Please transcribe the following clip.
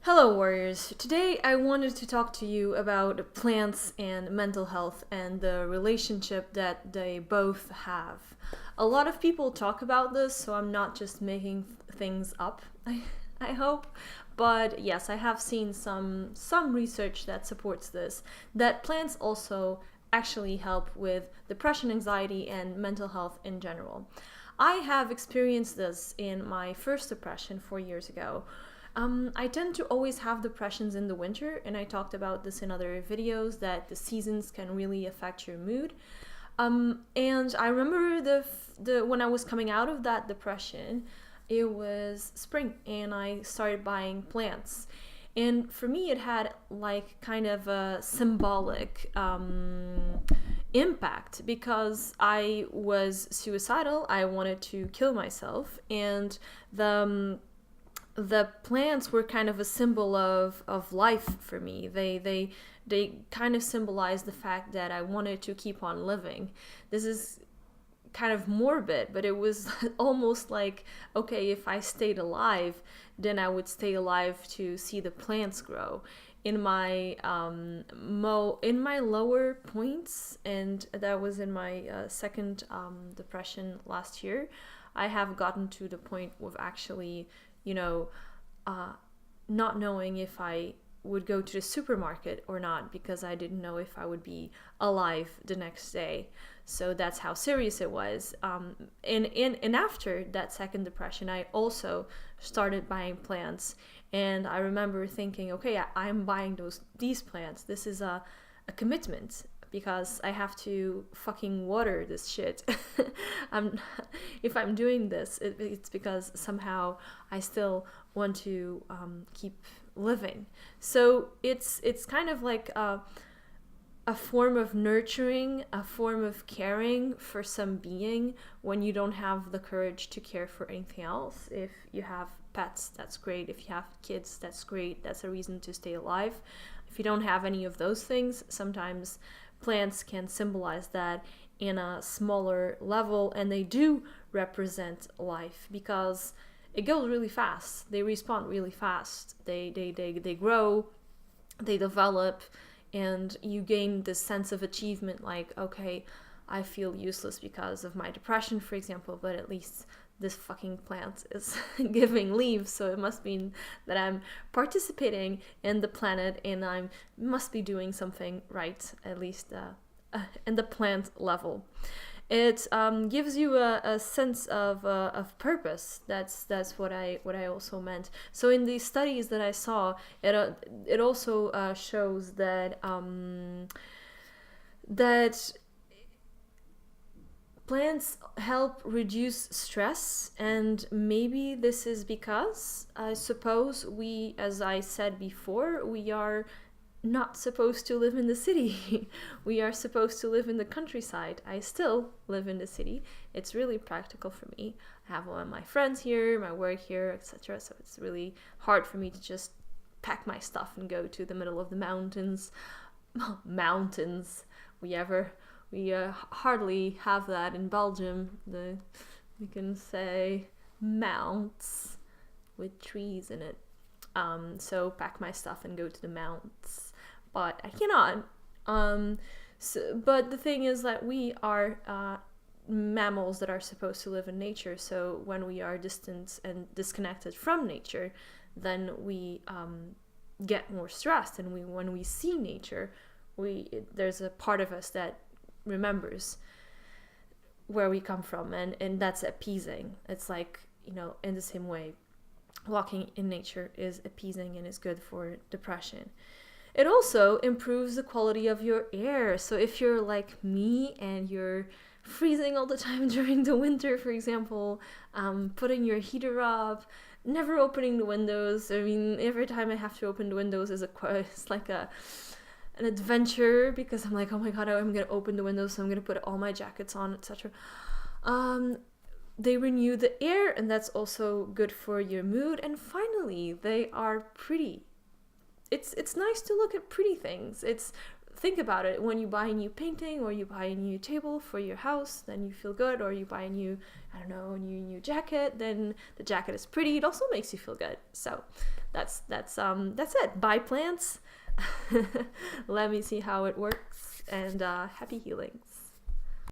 Hello, warriors. Today I wanted to talk to you about plants and mental health and the relationship that they both have. A lot of people talk about this, so I'm not just making things up, I hope. But yes, I have seen some research that supports this, that plants also actually help with depression, anxiety, and mental health in general. I have experienced this in my first depression 4 years ago. I tend to always have depressions in the winter, and I talked about this in other videos that the seasons can really affect your mood. And I remember the when I was coming out of that depression, it was spring, and I started buying plants. And for me, it had like kind of a symbolic impact because I was suicidal. I wanted to kill myself, and the plants were kind of a symbol of life for me. They kind of symbolize the fact that I wanted to keep on living. This is kind of morbid, but it was almost like, okay, if I stayed alive, then I would stay alive to see the plants grow. In my in my lower points, and that was in my second depression last year, I have gotten to the point of actually, you know, not knowing if I would go to the supermarket or not because I didn't know if I would be alive the next day. So that's how serious it was. And after that second depression, I also started buying plants. And I remember thinking, okay, I'm buying these plants. This is a commitment because I have to fucking water this shit. If I'm doing this, it's because somehow I still want to keep living. So it's kind of like a form of nurturing, a form of caring for some being when you don't have the courage to care for anything else. If you have pets, that's great. If you have kids, that's great. That's a reason to stay alive. If you don't have any of those things, sometimes plants can symbolize that in a smaller level, and they do represent life because it goes really fast. They respond really fast. They grow, they develop, and you gain this sense of achievement like, okay, I feel useless because of my depression, for example, but at least this fucking plant is giving leaves, so it must mean that I'm participating in the planet and I must be doing something right, at least in the plant level. It gives you a sense of purpose. That's what I also meant. So in the studies that I saw, it also shows that that plants help reduce stress, and maybe this is because I suppose we, as I said before, we are not supposed to live in the city. We are supposed to live in the countryside. I still live in the city. It's really practical for me. I have one of my friends here, my work here, etc. So it's really hard for me to just pack my stuff and go to the middle of the mountains. Mountains. We hardly have that in Belgium. You can say mounts with trees in it. So pack my stuff and go to the mounts. But I cannot. But the thing is that we are mammals that are supposed to live in nature. So when we are distant and disconnected from nature, then we get more stressed. And when we see nature, there's a part of us that remembers where we come from, and that's appeasing. It's like, in the same way, walking in nature is appeasing and is good for depression. It also improves the quality of your air. So if you're like me and you're freezing all the time during the winter, for example, putting your heater up, never opening the windows. I mean, every time I have to open the windows it's like an adventure because I'm like, oh my god, I'm gonna open the windows, so I'm gonna put all my jackets on, etc. They renew the air, and that's also good for your mood. And finally, they are pretty. It's nice to look at pretty things. It's think about it. When you buy a new painting or you buy a new table for your house, then you feel good. Or you buy a new, I don't know, a new jacket, then the jacket is pretty. It also makes you feel good. So that's it. Buy plants. Let me see how it works, and happy healings.